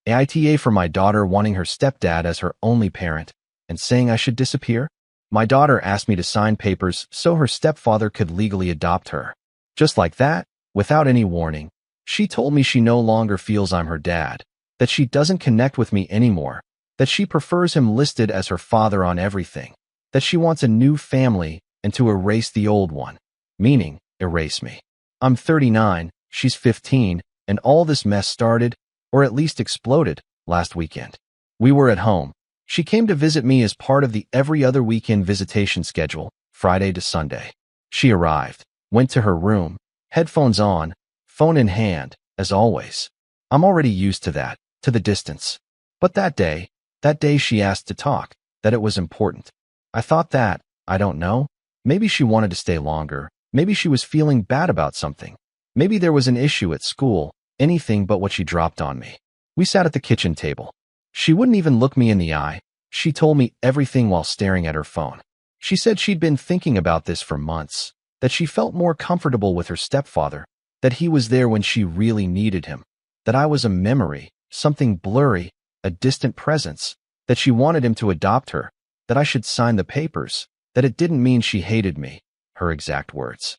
AITA for my daughter wanting her stepdad as her only parent and saying I should disappear. My daughter asked me to sign papers so her stepfather could legally adopt her. Just like that, without any warning, she told me she no longer feels I'm her dad, that she doesn't connect with me anymore, that she prefers him listed as her father on everything, that she wants a new family and to erase the old one, meaning erase me. I'm 39, she's 15, and all this mess started, or at least exploded, last weekend. We were at home. She came to visit me as part of the every other weekend visitation schedule, Friday to Sunday. She arrived, went to her room, headphones on, phone in hand, as always. I'm already used to that, to the distance. But that day she asked to talk, that it was important. I thought that, I don't know, maybe she wanted to stay longer, maybe she was feeling bad about something. Maybe there was an issue at school, anything but what she dropped on me. We sat at the kitchen table. She wouldn't even look me in the eye. She told me everything while staring at her phone. She said she'd been thinking about this for months, that she felt more comfortable with her stepfather, that he was there when she really needed him, that I was a memory, something blurry, a distant presence, that she wanted him to adopt her, that I should sign the papers, that it didn't mean she hated me, her exact words.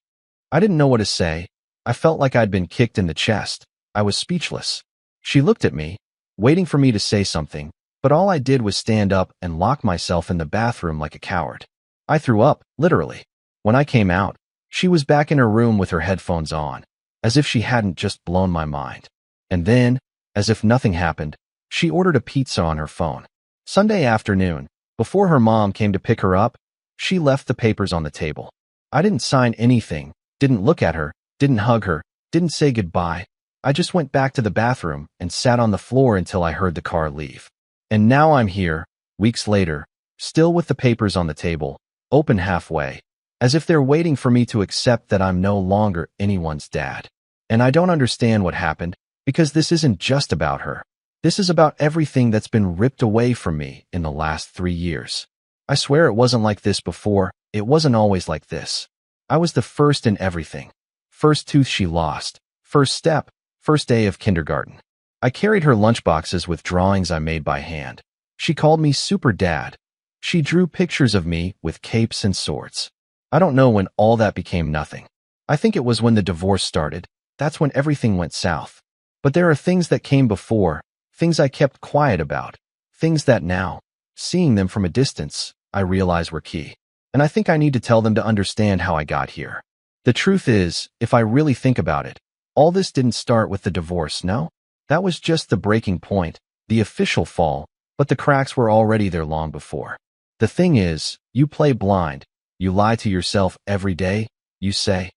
I didn't know what to say. I felt like I'd been kicked in the chest. I was speechless. She looked at me, waiting for me to say something, but all I did was stand up and lock myself in the bathroom like a coward. I threw up, literally. When I came out, she was back in her room with her headphones on, as if she hadn't just blown my mind. And then, as if nothing happened, she ordered a pizza on her phone. Sunday afternoon, before her mom came to pick her up, she left the papers on the table. I didn't sign anything, didn't look at her, didn't hug her, didn't say goodbye. I just went back to the bathroom and sat on the floor until I heard the car leave. And now I'm here, weeks later, still with the papers on the table, open halfway, as if they're waiting for me to accept that I'm no longer anyone's dad. And I don't understand what happened, because this isn't just about her. This is about everything that's been ripped away from me in the last 3 years. I swear it wasn't like this before. It wasn't always like this. I was the first in everything. First tooth she lost. First step. First day of kindergarten. I carried her lunchboxes with drawings I made by hand. She called me Super Dad. She drew pictures of me with capes and swords. I don't know when all that became nothing. I think it was when the divorce started. That's when everything went south. But there are things that came before, things I kept quiet about, things that now, seeing them from a distance, I realize were key. And I think I need to tell them to understand how I got here. The truth is, if I really think about it, all this didn't start with the divorce, no? That was just the breaking point, the official fall, but the cracks were already there long before. The thing is, you play blind, you lie to yourself every day, you say,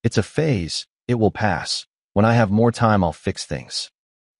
it's a phase, it will pass, when I have more time I'll fix things.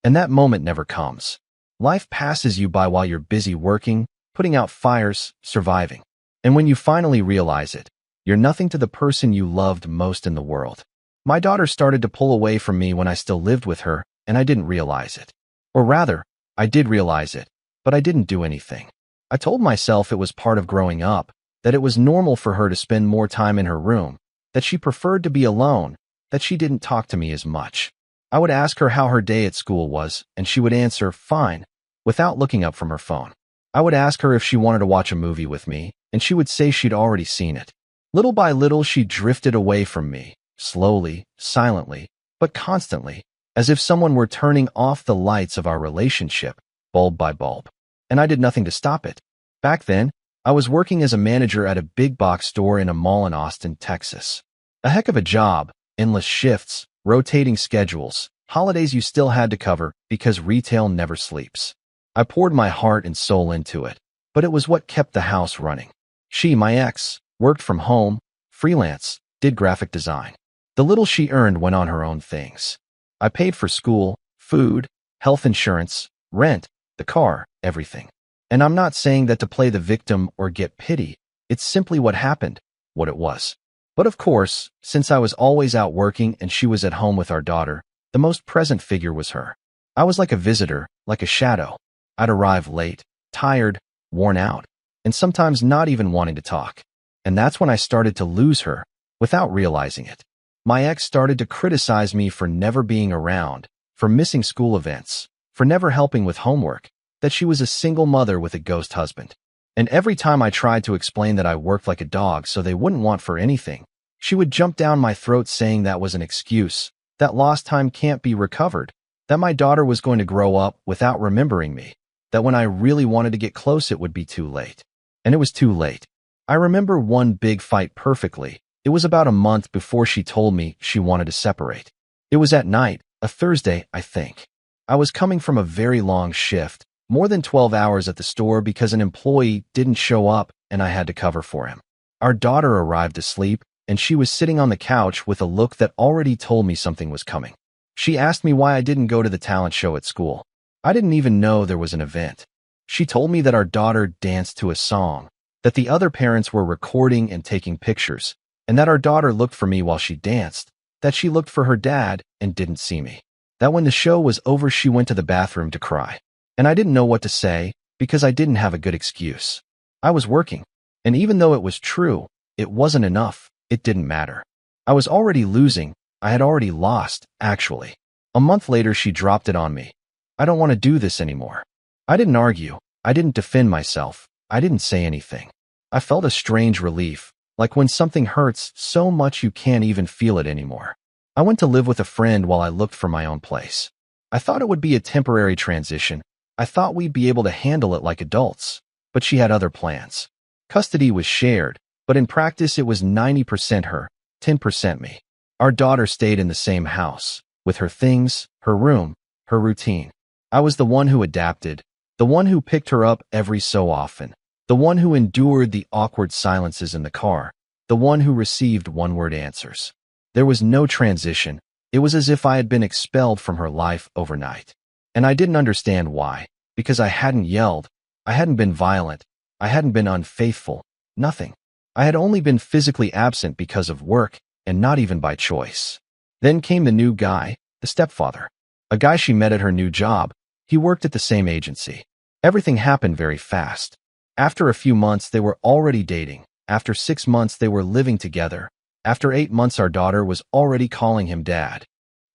And that moment never comes. Life passes you by while you're busy working, putting out fires, surviving. And when you finally realize it, you're nothing to the person you loved most in the world. My daughter started to pull away from me when I still lived with her, and I didn't realize it. Or rather, I did realize it, but I didn't do anything. I told myself it was part of growing up, that it was normal for her to spend more time in her room, that she preferred to be alone, that she didn't talk to me as much. I would ask her how her day at school was, and she would answer, fine, without looking up from her phone. I would ask her if she wanted to watch a movie with me, and she would say she'd already seen it. Little by little, she drifted away from me, slowly, silently, but constantly, as if someone were turning off the lights of our relationship, bulb by bulb. And I did nothing to stop it. Back then, I was working as a manager at a big box store in a mall in Austin, Texas. A heck of a job, endless shifts, rotating schedules, holidays you still had to cover because retail never sleeps. I poured my heart and soul into it, but it was what kept the house running. She, my ex, worked from home, freelance, did graphic design. The little she earned went on her own things. I paid for school, food, health insurance, rent, the car, everything. And I'm not saying that to play the victim or get pity. It's simply what happened, what it was. But of course, since I was always out working and she was at home with our daughter, the most present figure was her. I was like a visitor, like a shadow. I'd arrive late, tired, worn out, and sometimes not even wanting to talk. And that's when I started to lose her, without realizing it. My ex started to criticize me for never being around, for missing school events, for never helping with homework, that she was a single mother with a ghost husband. And every time I tried to explain that I worked like a dog so they wouldn't want for anything, she would jump down my throat saying that was an excuse, that lost time can't be recovered, that my daughter was going to grow up without remembering me, that when I really wanted to get close it would be too late. And it was too late. I remember one big fight perfectly. It was about a month before she told me she wanted to separate. It was at night, a Thursday, I think. I was coming from a very long shift, more than 12 hours at the store because an employee didn't show up and I had to cover for him. Our daughter arrived asleep, and she was sitting on the couch with a look that already told me something was coming. She asked me why I didn't go to the talent show at school. I didn't even know there was an event. She told me that our daughter danced to a song, that the other parents were recording and taking pictures, and that our daughter looked for me while she danced, that she looked for her dad and didn't see me, that when the show was over she went to the bathroom to cry. And I didn't know what to say because I didn't have a good excuse. I was working, and even though it was true, it wasn't enough. It didn't matter. I was already losing. I had already lost, actually. A month later she dropped it on me. I don't want to do this anymore. I didn't argue. I didn't defend myself. I didn't say anything. I felt a strange relief, like when something hurts so much you can't even feel it anymore. I went to live with a friend while I looked for my own place. I thought it would be a temporary transition. I thought we'd be able to handle it like adults, but she had other plans. Custody was shared, but in practice it was 90% her, 10% me. Our daughter stayed in the same house, with her things, her room, her routine. I was the one who adapted, the one who picked her up every so often, the one who endured the awkward silences in the car, the one who received one-word answers. There was no transition. It was as if I had been expelled from her life overnight. And I didn't understand why, because I hadn't yelled, I hadn't been violent, I hadn't been unfaithful, nothing. I had only been physically absent because of work, and not even by choice. Then came the new guy, the stepfather. A guy she met at her new job. He worked at the same agency. Everything happened very fast. After a few months they were already dating. After 6 months they were living together. After 8 months our daughter was already calling him dad.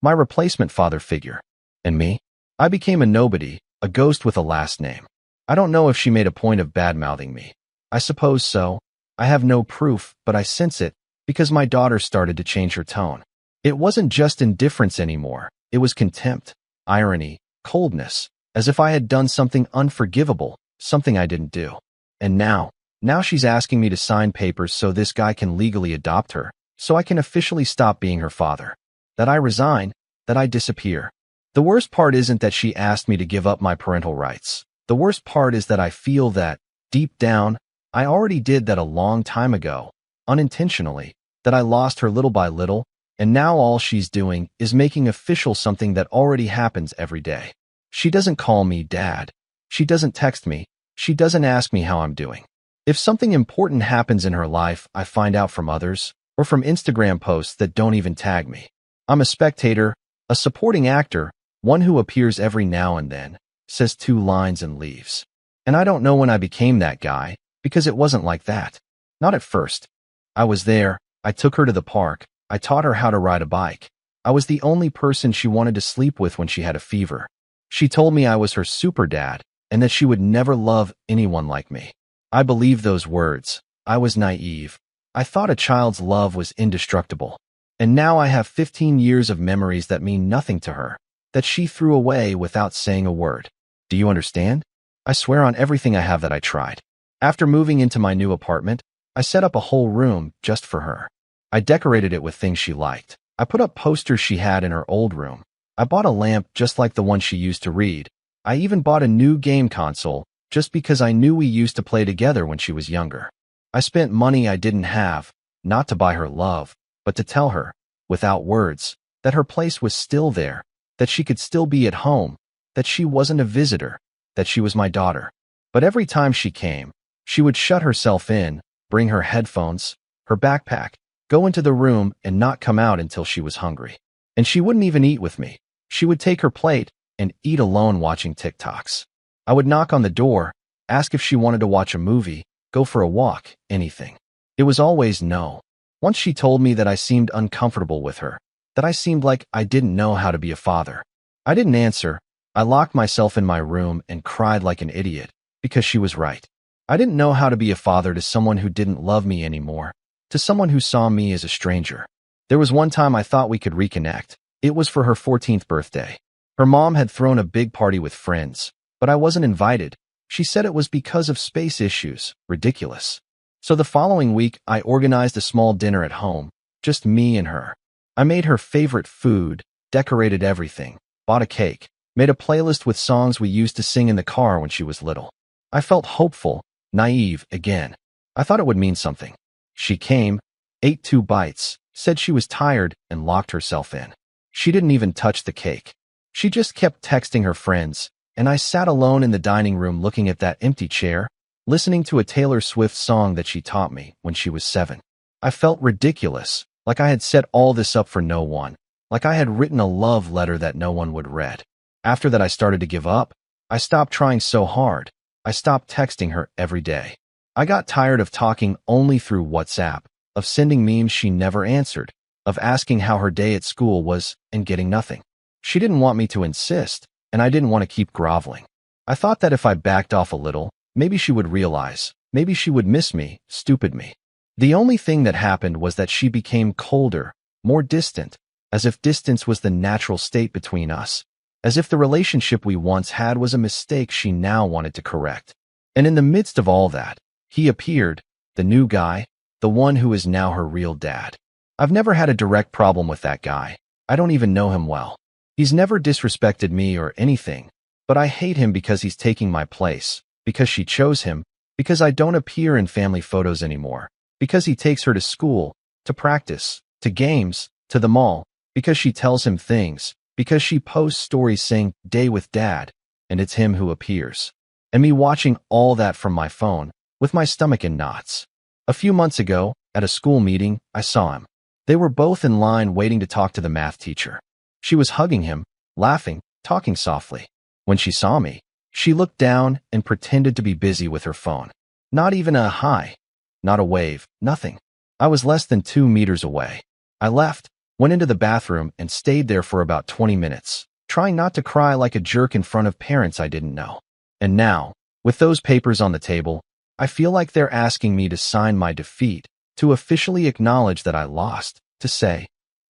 My replacement father figure. And me? I became a nobody, a ghost with a last name. I don't know if she made a point of bad-mouthing me. I suppose so. I have no proof, but I sense it, because my daughter started to change her tone. It wasn't just indifference anymore. It was contempt, irony, coldness, as if I had done something unforgivable, something I didn't do. And now she's asking me to sign papers so this guy can legally adopt her, so I can officially stop being her father. That I resign, that I disappear. The worst part isn't that she asked me to give up my parental rights. The worst part is that I feel that, deep down, I already did that a long time ago, unintentionally, that I lost her little by little, and now all she's doing is making official something that already happens every day. She doesn't call me dad. She doesn't text me. She doesn't ask me how I'm doing. If something important happens in her life, I find out from others, or from Instagram posts that don't even tag me. I'm a spectator, a supporting actor, one who appears every now and then, says 2 lines and leaves. And I don't know when I became that guy, because it wasn't like that. Not at first. I was there, I took her to the park, I taught her how to ride a bike. I was the only person she wanted to sleep with when she had a fever. She told me I was her super dad, and that she would never love anyone like me. I believed those words. I was naive. I thought a child's love was indestructible. And now I have 15 years of memories that mean nothing to her, that she threw away without saying a word. Do you understand? I swear on everything I have that I tried. After moving into my new apartment, I set up a whole room just for her. I decorated it with things she liked. I put up posters she had in her old room. I bought a lamp just like the one she used to read. I even bought a new game console just because I knew we used to play together when she was younger. I spent money I didn't have, not to buy her love, but to tell her, without words, that her place was still there, that she could still be at home, that she wasn't a visitor, that she was my daughter. But every time she came, she would shut herself in, bring her headphones, her backpack, go into the room and not come out until she was hungry. And she wouldn't even eat with me. She would take her plate and eat alone watching TikToks. I would knock on the door, ask if she wanted to watch a movie, go for a walk, anything. It was always no. Once she told me that I seemed uncomfortable with her, that I seemed like I didn't know how to be a father. I didn't answer. I locked myself in my room and cried like an idiot, because she was right. I didn't know how to be a father to someone who didn't love me anymore, to someone who saw me as a stranger. There was one time I thought we could reconnect. It was for her 14th birthday. Her mom had thrown a big party with friends, but I wasn't invited. She said it was because of space issues. Ridiculous. So the following week, I organized a small dinner at home, just me and her. I made her favorite food, decorated everything, bought a cake, made a playlist with songs we used to sing in the car when she was little. I felt hopeful, naive again. I thought it would mean something. She came, ate 2 bites, said she was tired, and locked herself in. She didn't even touch the cake. She just kept texting her friends, and I sat alone in the dining room looking at that empty chair, listening to a Taylor Swift song that she taught me when she was 7. I felt ridiculous, like I had set all this up for no one, like I had written a love letter that no one would read. After that, I started to give up. I stopped trying so hard. I stopped texting her every day. I got tired of talking only through WhatsApp, of sending memes she never answered, of asking how her day at school was and getting nothing. She didn't want me to insist, and I didn't want to keep groveling. I thought that if I backed off a little, maybe she would realize, maybe she would miss me, stupid me. The only thing that happened was that she became colder, more distant, as if distance was the natural state between us, as if the relationship we once had was a mistake she now wanted to correct. And in the midst of all that, he appeared, the new guy, the one who is now her real dad. I've never had a direct problem with that guy. I don't even know him well. He's never disrespected me or anything, but I hate him because he's taking my place, because she chose him, because I don't appear in family photos anymore, because he takes her to school, to practice, to games, to the mall, because she tells him things, because she posts stories saying, "Day with Dad," and it's him who appears. And me watching all that from my phone, with my stomach in knots. A few months ago, at a school meeting, I saw him. They were both in line waiting to talk to the math teacher. She was hugging him, laughing, talking softly. When she saw me, she looked down and pretended to be busy with her phone. Not even a hi, not a wave, nothing. I was less than 2 meters away. I left, went into the bathroom, and stayed there for about 20 minutes, trying not to cry like a jerk in front of parents I didn't know. And now, with those papers on the table, I feel like they're asking me to sign my defeat, to officially acknowledge that I lost, to say,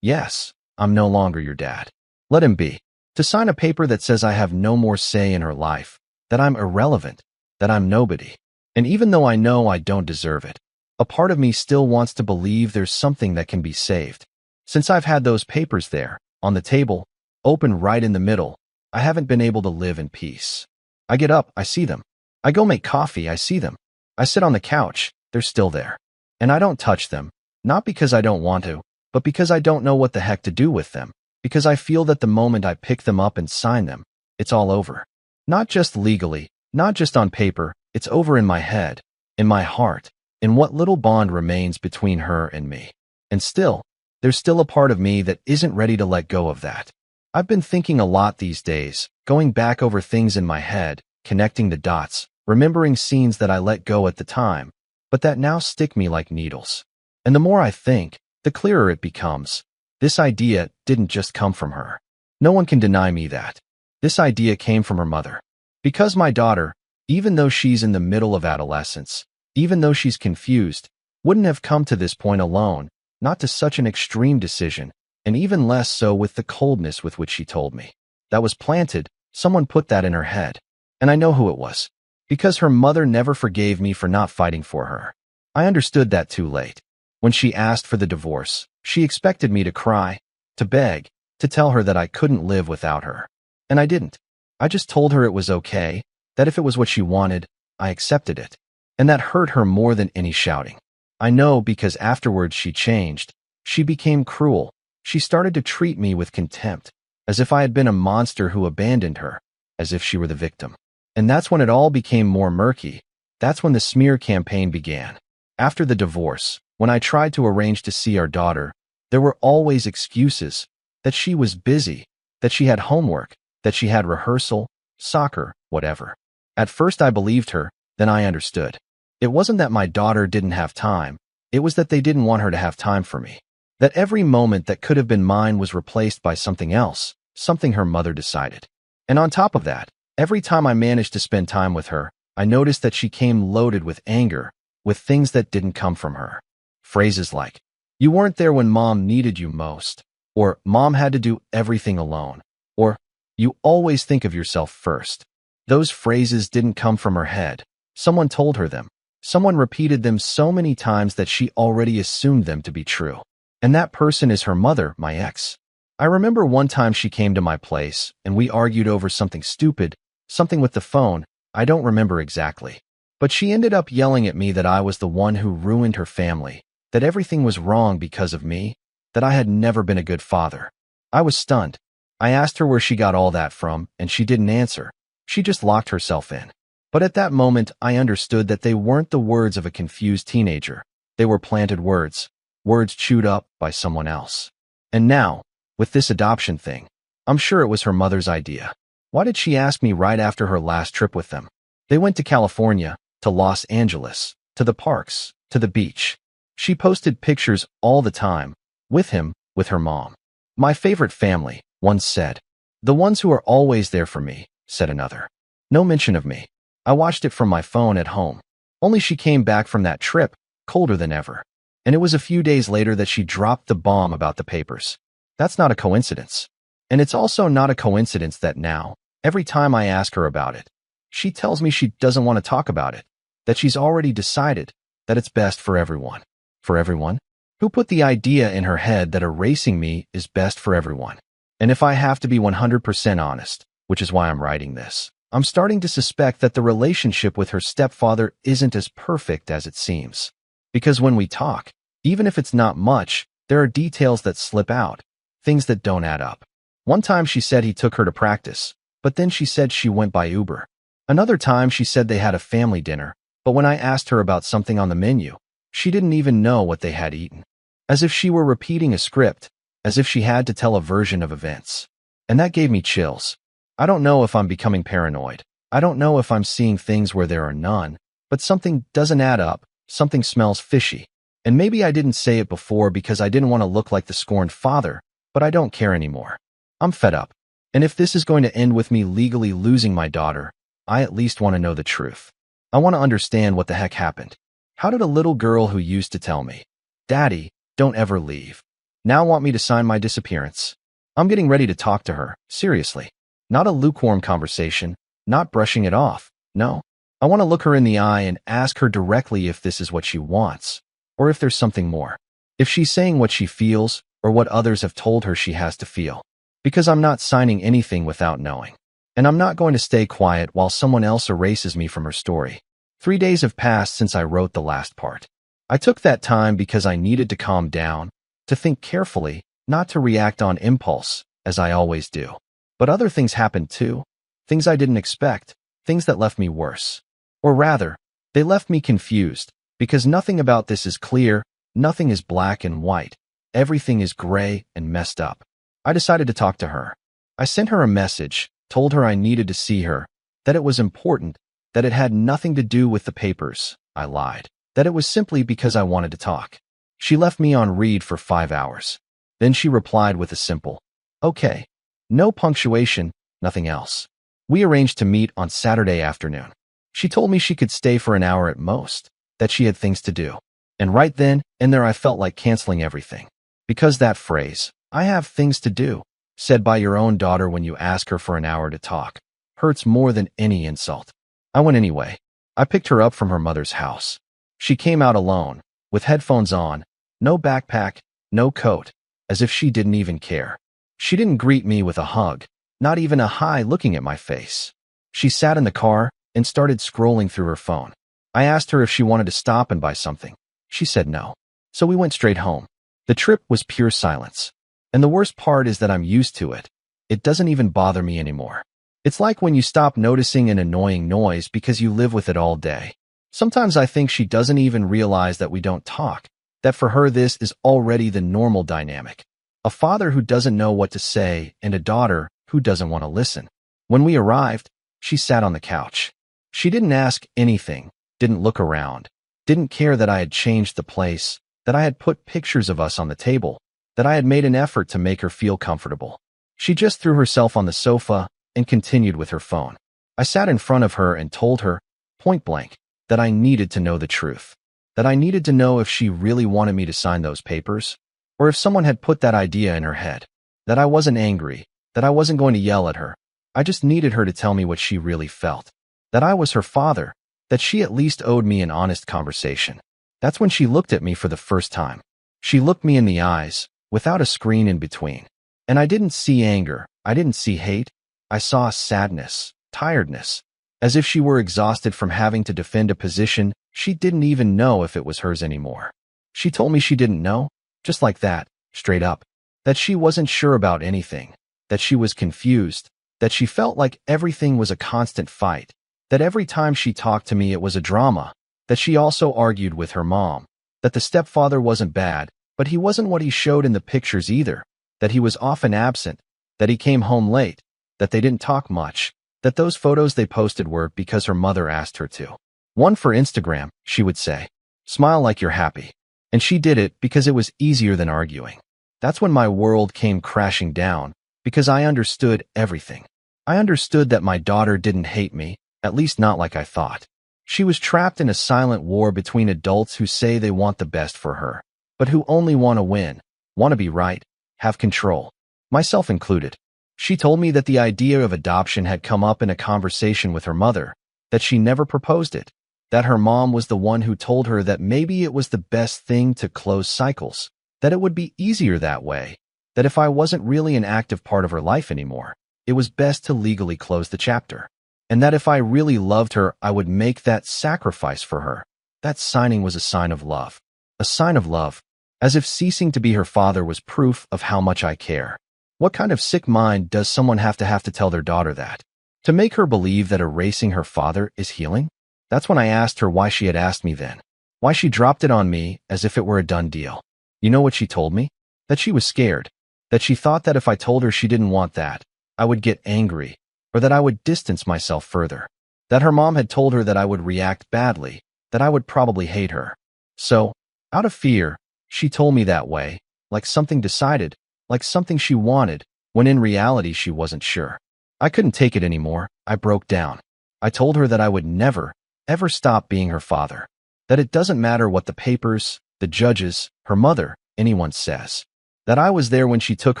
yes, I'm no longer your dad. Let him be. To sign a paper that says I have no more say in her life, that I'm irrelevant, that I'm nobody. And even though I know I don't deserve it, a part of me still wants to believe there's something that can be saved. Since I've had those papers there, on the table, open right in the middle, I haven't been able to live in peace. I get up, I see them. I go make coffee, I see them. I sit on the couch, they're still there. And I don't touch them, not because I don't want to, but because I don't know what the heck to do with them, because I feel that the moment I pick them up and sign them, it's all over. Not just legally, not just on paper, it's over in my head, in my heart, in what little bond remains between her and me. And still, there's still a part of me that isn't ready to let go of that. I've been thinking a lot these days, going back over things in my head, connecting the dots, remembering scenes that I let go at the time, but that now stick me like needles. And the more I think, the clearer it becomes. This idea didn't just come from her. No one can deny me that. This idea came from her mother. Because my daughter, even though she's in the middle of adolescence, even though she's confused, wouldn't have come to this point alone, not to such an extreme decision, and even less so with the coldness with which she told me. That was planted, someone put that in her head. And I know who it was. Because her mother never forgave me for not fighting for her. I understood that too late. When she asked for the divorce, she expected me to cry, to beg, to tell her that I couldn't live without her. And I didn't. I just told her it was okay, that if it was what she wanted, I accepted it. And that hurt her more than any shouting. I know because afterwards she changed. She became cruel. She started to treat me with contempt, as if I had been a monster who abandoned her, as if she were the victim. And that's when it all became more murky. That's when the smear campaign began. After the divorce, when I tried to arrange to see our daughter, there were always excuses, that she was busy, that she had homework, that she had rehearsal, soccer, whatever. At first I believed her, then I understood. It wasn't that my daughter didn't have time, it was that they didn't want her to have time for me. That every moment that could have been mine was replaced by something else, something her mother decided. And on top of that, every time I managed to spend time with her, I noticed that she came loaded with anger, with things that didn't come from her. Phrases like, "You weren't there when mom needed you most," or "Mom had to do everything alone," or "You always think of yourself first." Those phrases didn't come from her head. Someone told her them. Someone repeated them so many times that she already assumed them to be true. And that person is her mother, my ex. I remember one time she came to my place, and we argued over something stupid, something with the phone. I don't remember exactly. But she ended up yelling at me that I was the one who ruined her family, that everything was wrong because of me, that I had never been a good father. I was stunned. I asked her where she got all that from, and she didn't answer. She just locked herself in. But at that moment, I understood that they weren't the words of a confused teenager. They were planted words, words chewed up by someone else. And now, with this adoption thing, I'm sure it was her mother's idea. Why did she ask me right after her last trip with them? They went to California, to Los Angeles, to the parks, to the beach. She posted pictures all the time, with him, with her mom. "My favorite family," one said. "The ones who are always there for me," said another. No mention of me. I watched it from my phone at home. Only she came back from that trip, colder than ever. And it was a few days later that she dropped the bomb about the papers. That's not a coincidence. And it's also not a coincidence that now, every time I ask her about it, she tells me she doesn't want to talk about it, that she's already decided that it's best for everyone. For everyone? Who put the idea in her head that erasing me is best for everyone? And if I have to be 100% honest, which is why I'm writing this, I'm starting to suspect that the relationship with her stepfather isn't as perfect as it seems. Because when we talk, even if it's not much, there are details that slip out, things that don't add up. One time she said he took her to practice, but then she said she went by Uber. Another time she said they had a family dinner, but when I asked her about something on the menu, she didn't even know what they had eaten. As if she were repeating a script, as if she had to tell a version of events. And that gave me chills. I don't know if I'm becoming paranoid. I don't know if I'm seeing things where there are none, but something doesn't add up, something smells fishy. And maybe I didn't say it before because I didn't want to look like the scorned father, but I don't care anymore. I'm fed up. And if this is going to end with me legally losing my daughter, I at least want to know the truth. I want to understand what the heck happened. How did a little girl who used to tell me, "Daddy, don't ever leave," now want me to sign my disappearance? I'm getting ready to talk to her, seriously. Not a lukewarm conversation, not brushing it off. No, I want to look her in the eye and ask her directly if this is what she wants, or if there's something more. If she's saying what she feels, or what others have told her she has to feel. Because I'm not signing anything without knowing. And I'm not going to stay quiet while someone else erases me from her story. 3 days have passed since I wrote the last part. I took that time because I needed to calm down, to think carefully, not to react on impulse, as I always do. But other things happened too. Things I didn't expect, things that left me worse. Or rather, they left me confused, because nothing about this is clear, nothing is black and white. Everything is gray and messed up. I decided to talk to her. I sent her a message, told her I needed to see her, that it was important, that it had nothing to do with the papers. I lied. That it was simply because I wanted to talk. She left me on read for 5 hours. Then she replied with a simple, "Okay." No punctuation, nothing else. We arranged to meet on Saturday afternoon. She told me she could stay for an hour at most, that she had things to do. And right then and there I felt like canceling everything. Because that phrase, "I have things to do," said by your own daughter when you ask her for an hour to talk, hurts more than any insult. I went anyway. I picked her up from her mother's house. She came out alone, with headphones on, no backpack, no coat, as if she didn't even care. She didn't greet me with a hug, not even a hi looking at my face. She sat in the car and started scrolling through her phone. I asked her if she wanted to stop and buy something. She said no. So we went straight home. The trip was pure silence. And the worst part is that I'm used to it. It doesn't even bother me anymore. It's like when you stop noticing an annoying noise because you live with it all day. Sometimes I think she doesn't even realize that we don't talk, that for her this is already the normal dynamic. A father who doesn't know what to say and a daughter who doesn't want to listen. When we arrived, she sat on the couch. She didn't ask anything, didn't look around, didn't care that I had changed the place, that I had put pictures of us on the table, that I had made an effort to make her feel comfortable. She just threw herself on the sofa, and continued with her phone. I sat in front of her and told her, point blank, that I needed to know the truth. That I needed to know if she really wanted me to sign those papers, or if someone had put that idea in her head. That I wasn't angry, that I wasn't going to yell at her. I just needed her to tell me what she really felt. That I was her father, that she at least owed me an honest conversation. That's when she looked at me for the first time. She looked me in the eyes, without a screen in between. And I didn't see anger, I didn't see hate. I saw sadness, tiredness, as if she were exhausted from having to defend a position she didn't even know if it was hers anymore. She told me she didn't know, just like that, straight up, that she wasn't sure about anything, that she was confused, that she felt like everything was a constant fight, that every time she talked to me it was a drama, that she also argued with her mom, that the stepfather wasn't bad, but he wasn't what he showed in the pictures either, that he was often absent, that he came home late, that they didn't talk much, that those photos they posted were because her mother asked her to. One for Instagram, she would say. Smile like you're happy. And she did it because it was easier than arguing. That's when my world came crashing down, because I understood everything. I understood that my daughter didn't hate me, at least not like I thought. She was trapped in a silent war between adults who say they want the best for her, but who only want to win, want to be right, have control, myself included. She told me that the idea of adoption had come up in a conversation with her mother, that she never proposed it, that her mom was the one who told her that maybe it was the best thing to close cycles, that it would be easier that way, that if I wasn't really an active part of her life anymore, it was best to legally close the chapter, and that if I really loved her, I would make that sacrifice for her. That signing was a sign of love. A sign of love, as if ceasing to be her father was proof of how much I care. What kind of sick mind does someone have to tell their daughter that? To make her believe that erasing her father is healing? That's when I asked her why she had asked me then. Why she dropped it on me as if it were a done deal. You know what she told me? That she was scared. That she thought that if I told her she didn't want that, I would get angry, or that I would distance myself further. That her mom had told her that I would react badly, that I would probably hate her. So, out of fear, she told me that way, like something decided, like something she wanted, when in reality she wasn't sure. I couldn't take it anymore. I broke down. I told her that I would never, ever stop being her father. That it doesn't matter what the papers, the judges, her mother, anyone says. That I was there when she took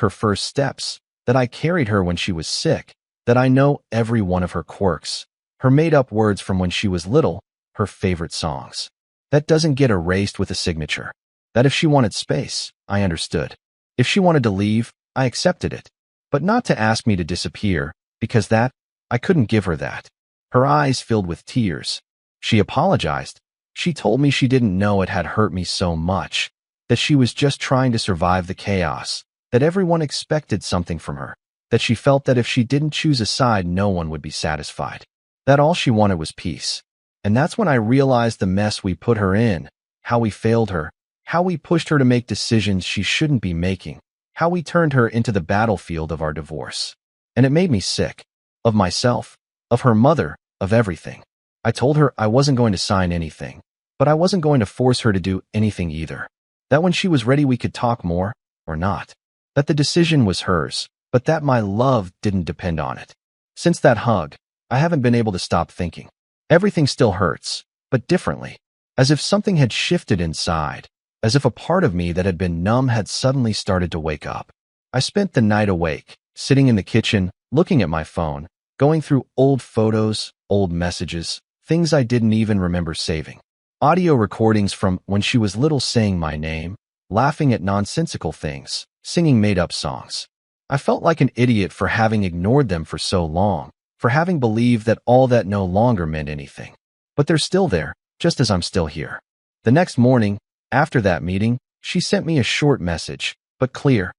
her first steps. That I carried her when she was sick. That I know every one of her quirks. Her made-up words from when she was little, her favorite songs. That doesn't get erased with a signature. That if she wanted space, I understood. If she wanted to leave, I accepted it. But not to ask me to disappear, because that, I couldn't give her that. Her eyes filled with tears. She apologized. She told me she didn't know it had hurt me so much, that she was just trying to survive the chaos, that everyone expected something from her, that she felt that if she didn't choose a side, no one would be satisfied, that all she wanted was peace. And that's when I realized the mess we put her in, how we failed her, how we pushed her to make decisions she shouldn't be making, how we turned her into the battlefield of our divorce. And it made me sick. Of myself, of her mother, of everything. I told her I wasn't going to sign anything, but I wasn't going to force her to do anything either. That when she was ready we could talk more, or not. That the decision was hers, but that my love didn't depend on it. Since that hug, I haven't been able to stop thinking. Everything still hurts, but differently. As if something had shifted inside. As if a part of me that had been numb had suddenly started to wake up. I spent the night awake, sitting in the kitchen, looking at my phone, going through old photos, old messages, things I didn't even remember saving. Audio recordings from when she was little saying my name, laughing at nonsensical things, singing made-up songs. I felt like an idiot for having ignored them for so long, for having believed that all that no longer meant anything. But they're still there, just as I'm still here. The next morning, after that meeting, she sent me a short message, but clear.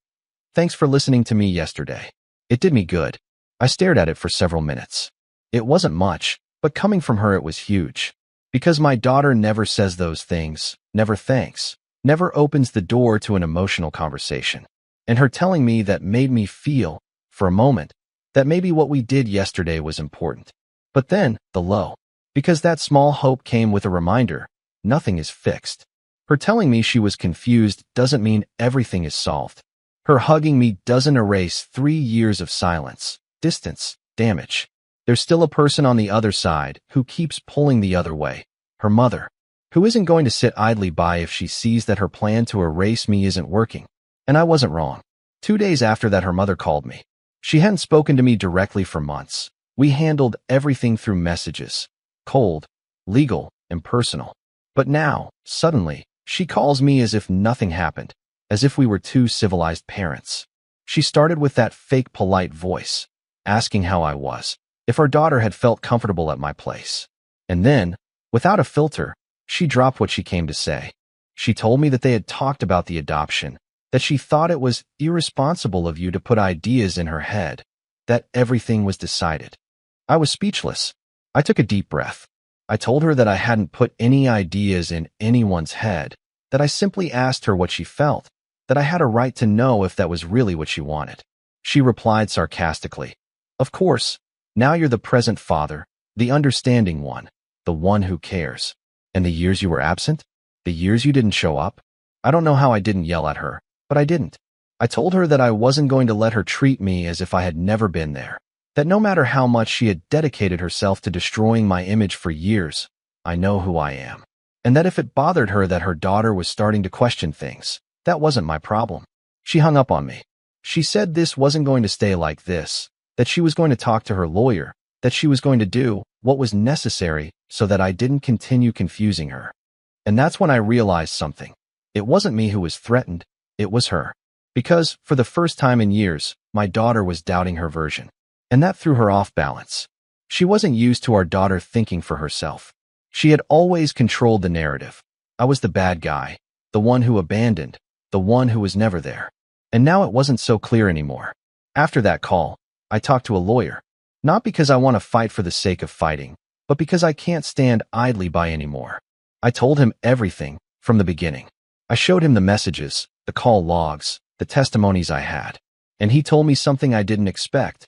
Thanks for listening to me yesterday. It did me good. I stared at it for several minutes. It wasn't much, but coming from her it was huge. Because my daughter never says those things, never thanks, never opens the door to an emotional conversation. And her telling me that made me feel, for a moment, that maybe what we did yesterday was important. But then, the low. Because that small hope came with a reminder, nothing is fixed. Her telling me she was confused doesn't mean everything is solved. Her hugging me doesn't erase 3 years of silence, distance, damage. There's still a person on the other side who keeps pulling the other way, her mother, who isn't going to sit idly by if she sees that her plan to erase me isn't working. And I wasn't wrong. 2 days after that, her mother called me. She hadn't spoken to me directly for months. We handled everything through messages, cold, legal, and personal. But now, suddenly, she calls me as if nothing happened, as if we were two civilized parents. She started with that fake polite voice, asking how I was, if our daughter had felt comfortable at my place. And then, without a filter, she dropped what she came to say. She told me that they had talked about the adoption, that she thought it was irresponsible of you to put ideas in her head, that everything was decided. I was speechless. I took a deep breath. I told her that I hadn't put any ideas in anyone's head, that I simply asked her what she felt, that I had a right to know if that was really what she wanted. She replied sarcastically, "Of course, now you're the present father, the understanding one, the one who cares. And the years you were absent? The years you didn't show up?" I don't know how I didn't yell at her, but I didn't. I told her that I wasn't going to let her treat me as if I had never been there, that no matter how much she had dedicated herself to destroying my image for years, I know who I am. And that if it bothered her that her daughter was starting to question things, that wasn't my problem. She hung up on me. She said this wasn't going to stay like this, that she was going to talk to her lawyer, that she was going to do what was necessary so that I didn't continue confusing her. And that's when I realized something. It wasn't me who was threatened, it was her. Because, for the first time in years, my daughter was doubting her version. And that threw her off balance. She wasn't used to our daughter thinking for herself. She had always controlled the narrative. I was the bad guy, the one who abandoned, the one who was never there. And now it wasn't so clear anymore. After that call, I talked to a lawyer. Not because I want to fight for the sake of fighting, but because I can't stand idly by anymore. I told him everything from the beginning. I showed him the messages, the call logs, the testimonies I had. And he told me something I didn't expect.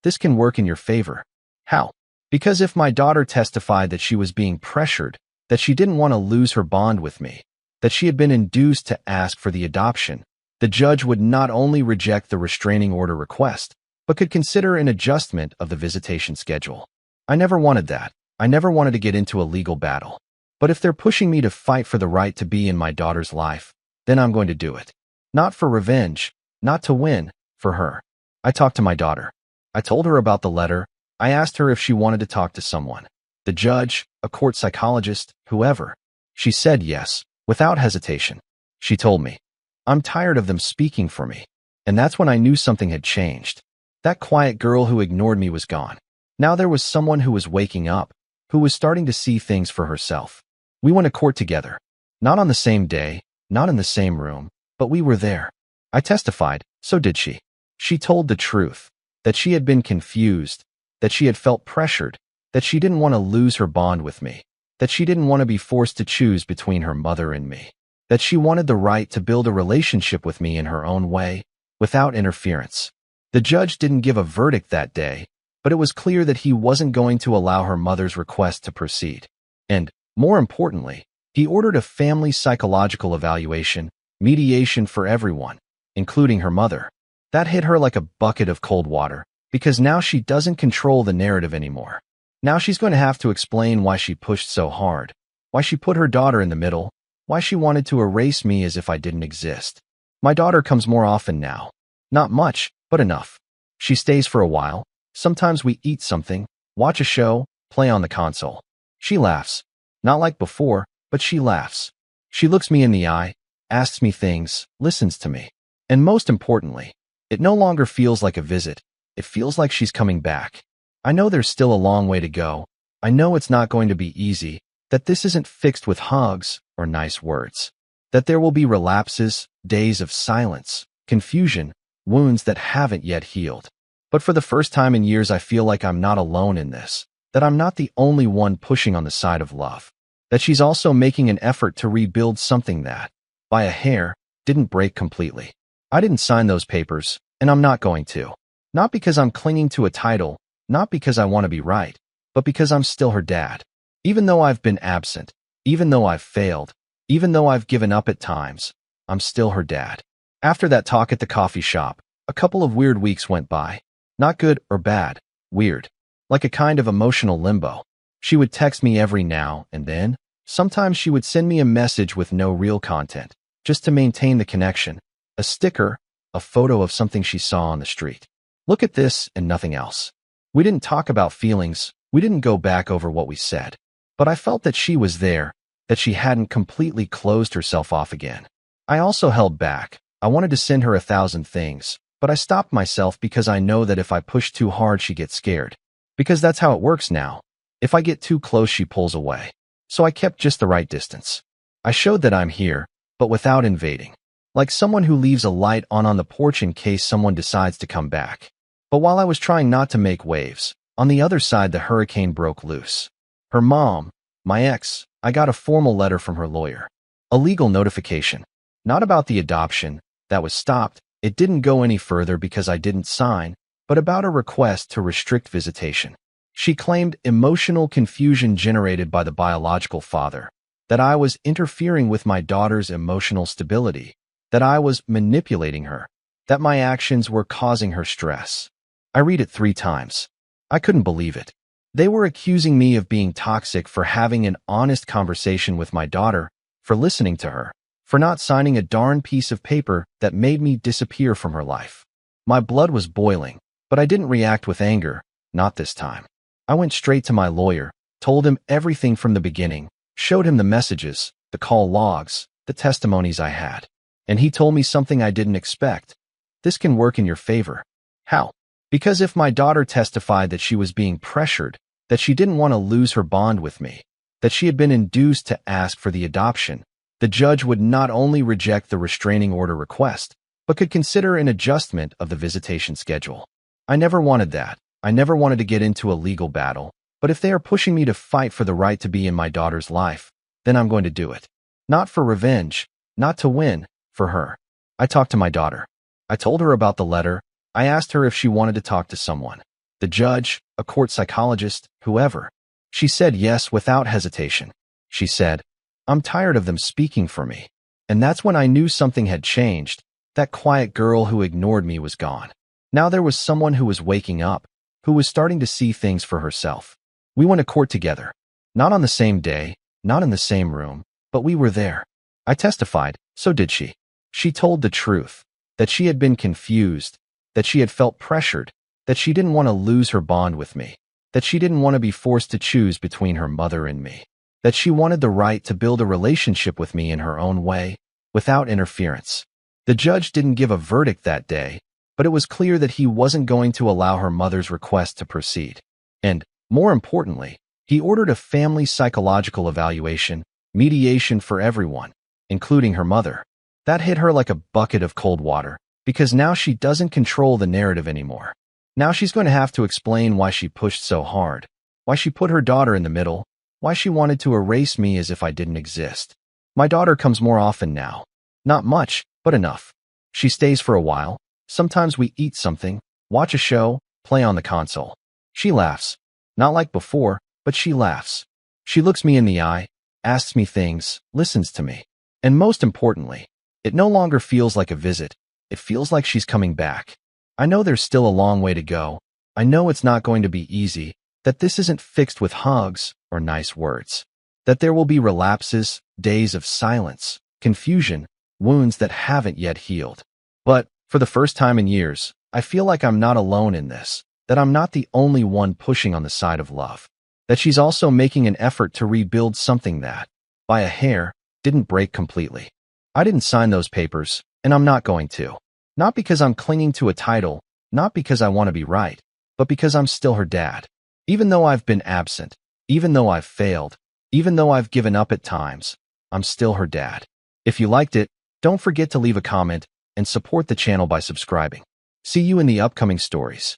This can work in your favor. How? Because if my daughter testified that she was being pressured, that she didn't want to lose her bond with me, that she had been induced to ask for the adoption, the judge would not only reject the restraining order request, but could consider an adjustment of the visitation schedule. I never wanted that. I never wanted to get into a legal battle. But if they're pushing me to fight for the right to be in my daughter's life, then I'm going to do it. Not for revenge, not to win, for her. I talked to my daughter. I told her about the letter. I asked her if she wanted to talk to someone. The judge, a court psychologist, whoever. She said yes, without hesitation. She told me, "I'm tired of them speaking for me." And that's when I knew something had changed. That quiet girl who ignored me was gone. Now there was someone who was waking up, who was starting to see things for herself. We went to court together. Not on the same day, not in the same room, but we were there. I testified, so did she. She told the truth, that she had been confused, that she had felt pressured, that she didn't want to lose her bond with me, that she didn't want to be forced to choose between her mother and me, that she wanted the right to build a relationship with me in her own way, without interference. The judge didn't give a verdict that day, but it was clear that he wasn't going to allow her mother's request to proceed. And, more importantly, he ordered a family psychological evaluation, mediation for everyone, including her mother. That hit her like a bucket of cold water, because now she doesn't control the narrative anymore. Now she's going to have to explain why she pushed so hard, why she put her daughter in the middle, why she wanted to erase me as if I didn't exist. My daughter comes more often now. Not much, but enough. She stays for a while. Sometimes we eat something, watch a show, play on the console. She laughs. Not like before, but she laughs. She looks me in the eye, asks me things, listens to me. And most importantly, it no longer feels like a visit. It feels like she's coming back. I know there's still a long way to go. I know it's not going to be easy, that this isn't fixed with hugs or nice words, that there will be relapses, days of silence, confusion, wounds that haven't yet healed. But for the first time in years, I feel like I'm not alone in this, that I'm not the only one pushing on the side of love, that she's also making an effort to rebuild something that, by a hair, didn't break completely. I didn't sign those papers, and I'm not going to. Not because I'm clinging to a title, not because I want to be right, but because I'm still her dad. Even though I've been absent, even though I've failed, even though I've given up at times, I'm still her dad. After that talk at the coffee shop, a couple of weird weeks went by. Not good or bad. Weird. Like a kind of emotional limbo. She would text me every now and then. Sometimes she would send me a message with no real content, just to maintain the connection. A sticker, a photo of something she saw on the street. Look at this and nothing else. We didn't talk about feelings. We didn't go back over what we said. But I felt that she was there, that she hadn't completely closed herself off again. I also held back. I wanted to send her 1,000 things, but I stopped myself because I know that if I push too hard, she gets scared. Because that's how it works now. If I get too close, she pulls away. So I kept just the right distance. I showed that I'm here, but without invading. Like someone who leaves a light on the porch in case someone decides to come back. But while I was trying not to make waves, on the other side the hurricane broke loose. Her mom, my ex, I got a formal letter from her lawyer. A legal notification. Not about the adoption, that was stopped. It didn't go any further because I didn't sign, but about a request to restrict visitation. She claimed emotional confusion generated by the biological father, that I was interfering with my daughter's emotional stability, that I was manipulating her, that my actions were causing her stress. I read it 3 times. I couldn't believe it. They were accusing me of being toxic for having an honest conversation with my daughter, for listening to her, for not signing a darn piece of paper that made me disappear from her life. My blood was boiling, but I didn't react with anger, not this time. I went straight to my lawyer, told him everything from the beginning, showed him the messages, the call logs, the testimonies I had. And he told me something I didn't expect. This can work in your favor. How? Because if my daughter testified that she was being pressured, that she didn't want to lose her bond with me, that she had been induced to ask for the adoption, the judge would not only reject the restraining order request, but could consider an adjustment of the visitation schedule. I never wanted that. I never wanted to get into a legal battle, but if they are pushing me to fight for the right to be in my daughter's life, then I'm going to do it. Not for revenge, not to win, for her. I talked to my daughter. I told her about the letter. I asked her if she wanted to talk to someone. The judge, a court psychologist, whoever. She said yes without hesitation. She said, "I'm tired of them speaking for me." And that's when I knew something had changed. That quiet girl who ignored me was gone. Now there was someone who was waking up, who was starting to see things for herself. We went to court together. Not on the same day, not in the same room, but we were there. I testified, so did she. She told the truth, that she had been confused, that she had felt pressured, that she didn't want to lose her bond with me, that she didn't want to be forced to choose between her mother and me, that she wanted the right to build a relationship with me in her own way, without interference. The judge didn't give a verdict that day, but it was clear that he wasn't going to allow her mother's request to proceed. And, more importantly, he ordered a family psychological evaluation, mediation for everyone, including her mother. That hit her like a bucket of cold water, because now she doesn't control the narrative anymore. Now she's going to have to explain why she pushed so hard, why she put her daughter in the middle, why she wanted to erase me as if I didn't exist. My daughter comes more often now. Not much, but enough. She stays for a while. Sometimes we eat something, watch a show, play on the console. She laughs. Not like before, but she laughs. She looks me in the eye, asks me things, listens to me. And most importantly, it no longer feels like a visit. It feels like she's coming back. I know there's still a long way to go. I know it's not going to be easy, that this isn't fixed with hugs or nice words. That there will be relapses, days of silence, confusion, wounds that haven't yet healed. But, for the first time in years, I feel like I'm not alone in this, that I'm not the only one pushing on the side of love. That she's also making an effort to rebuild something that, by a hair, didn't break completely. I didn't sign those papers, and I'm not going to. Not because I'm clinging to a title, not because I want to be right, but because I'm still her dad. Even though I've been absent, even though I've failed, even though I've given up at times, I'm still her dad. If you liked it, don't forget to leave a comment and support the channel by subscribing. See you in the upcoming stories.